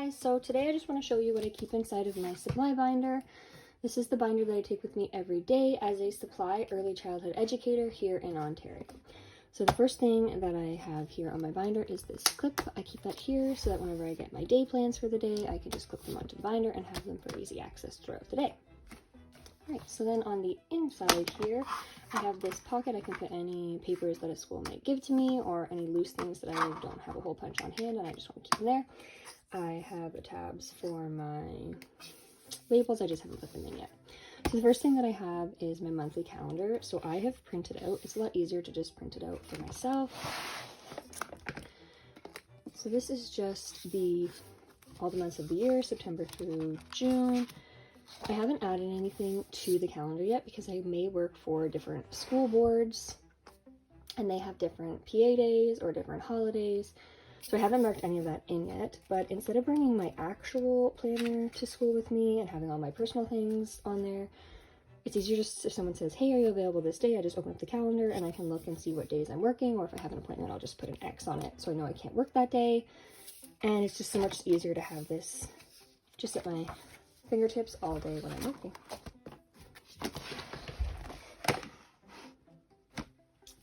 guys, so today I just want to show you what I keep inside of my supply binder. This is the binder that I take with me every day as a supply early childhood educator here in Ontario. So the first thing that I have here on my binder is this clip. I keep that here so that whenever I get my day plans for the day, I can just clip them onto the binder and have them for easy access throughout the day. Alright, so then on the inside here, I have this pocket. I can put any papers that a school might give to me or any loose things that I don't have a hole punch on hand and I just want to keep them there. I have the tabs for my labels. I just haven't put them in yet. So the first thing that I have is my monthly calendar. So I have printed out, it's a lot easier to just print it out for myself. So this is just all the months of the year, September through June. I haven't added anything to the calendar yet because I may work for different school boards and they have different PA days or different holidays. So I haven't marked any of that in yet, but instead of bringing my actual planner to school with me and having all my personal things on there, it's easier just if someone says, hey, are you available this day? I just open up the calendar and I can look and see what days I'm working, or if I have an appointment, I'll just put an X on it so I know I can't work that day. And it's just so much easier to have this just at my fingertips all day when I'm working.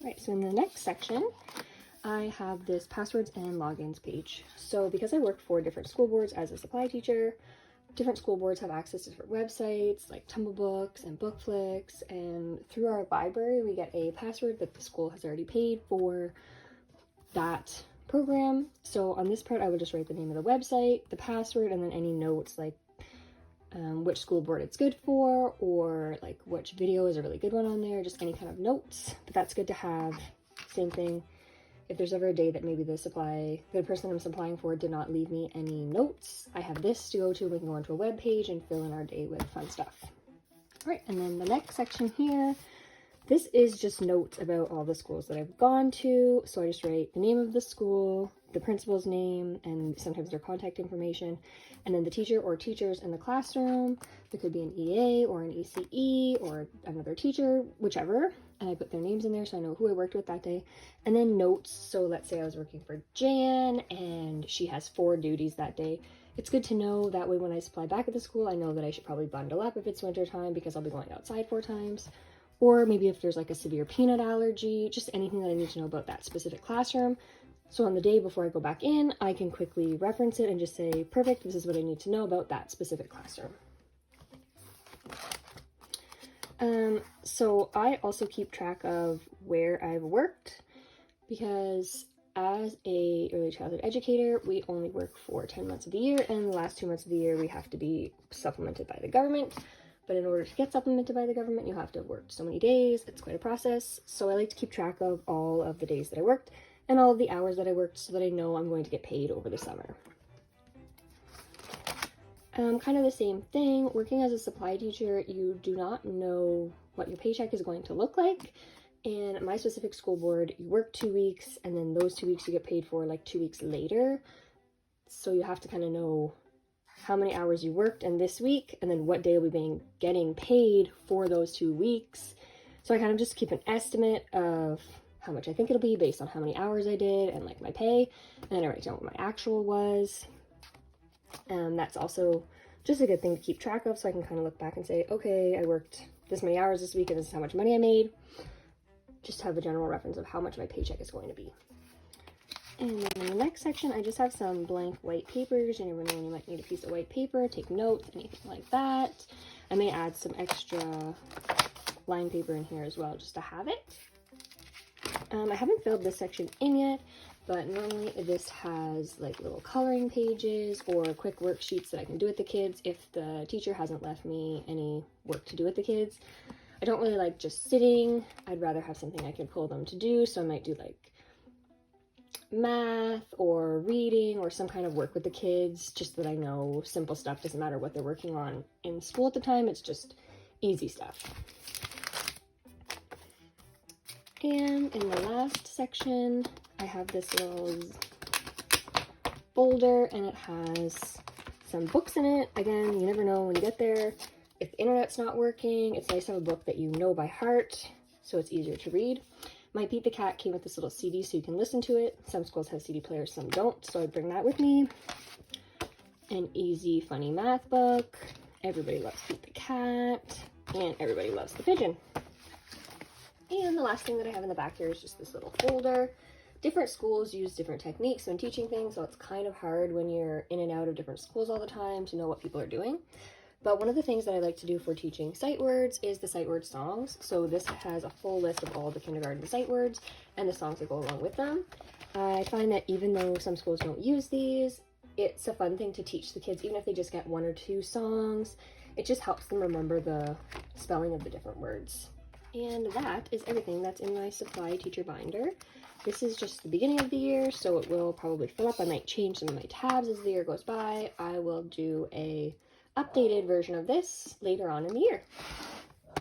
Alright, so in the next section, I have this passwords and logins page. So because I work for different school boards as a supply teacher, different school boards have access to different websites like Tumblebooks and Bookflix, and through our library we get a password that the school has already paid for that program. So on this part I would just write the name of the website, the password, and then any notes like which school board it's good for, or like which video is a really good one on there, just any kind of notes. But that's good to have. Same thing, if there's ever a day that maybe the person I'm supplying for did not leave me any notes, I have this to go to. We can go onto a web page and fill in our day with fun stuff. All right, and then the next section here, this is just notes about all the schools that I've gone to. So I just write the name of the school, the principal's name, and sometimes their contact information, and then the teacher or teachers in the classroom. There could be an EA or an ECE or another teacher, whichever, and I put their names in there so I know who I worked with that day. And then notes, so let's say I was working for Jan and she has 4 duties that day. It's good to know, that way when I supply back at the school, I know that I should probably bundle up if it's winter time because I'll be going outside 4 times. Or maybe if there's like a severe peanut allergy, just anything that I need to know about that specific classroom. So on the day before I go back in, I can quickly reference it and just say, perfect, this is what I need to know about that specific classroom. So I also keep track of where I've worked, because as a early childhood educator, we only work for 10 months of the year, and the last 2 months of the year we have to be supplemented by the government. But in order to get supplemented by the government, you have to have worked so many days. It's quite a process. So I like to keep track of all of the days that I worked and all of the hours that I worked so that I know I'm going to get paid over the summer. Kind of the same thing. Working as a supply teacher, you do not know what your paycheck is going to look like. And my specific school board, you work 2 weeks, and then those 2 weeks you get paid for like 2 weeks later. So you have to kind of know how many hours you worked in this week, and then what day will be getting paid for those 2 weeks. So I kind of just keep an estimate of how much I think it'll be based on how many hours I did and like my pay, and then I write down what my actual was. That's also just a good thing to keep track of, so I can kind of look back and say, okay, I worked this many hours this week and this is how much money I made. Just have a general reference of how much my paycheck is going to be. And then in the next section, I just have some blank white papers. You never know when you might need a piece of white paper, take notes, anything like that. I may add some extra line paper in here as well, just to have it. I haven't filled this section in yet, but normally this has like little coloring pages or quick worksheets that I can do with the kids if the teacher hasn't left me any work to do with the kids. I don't really like just sitting. I'd rather have something I can pull them to do, so I might do like math or reading or some kind of work with the kids, just that I know simple stuff. Doesn't matter what they're working on in school at the time, it's just easy stuff. And in the last section, I have this little folder and it has some books in it. Again, you never know when you get there. If the internet's not working, it's nice to have a book that you know by heart, so it's easier to read. My Pete the Cat came with this little CD so you can listen to it. Some schools have CD players, some don't, so I bring that with me. an easy, funny math book. Everybody loves Pete the cat, and everybody loves the pigeon. And the last thing that I have in the back here is just this little folder. Different schools use different techniques when teaching things, so it's kind of hard when you're in and out of different schools all the time to know what people are doing. But one of the things that I like to do for teaching sight words is the sight word songs. So this has a full list of all the kindergarten sight words and the songs that go along with them. I find that even though some schools don't use these, it's a fun thing to teach the kids, even if they just get 1 or 2 songs. It just helps them remember the spelling of the different words. And that is everything that's in my supply teacher binder. This is just the beginning of the year, so it will probably fill up. I might change some of my tabs as the year goes by. I will do a updated version of this later on in the year.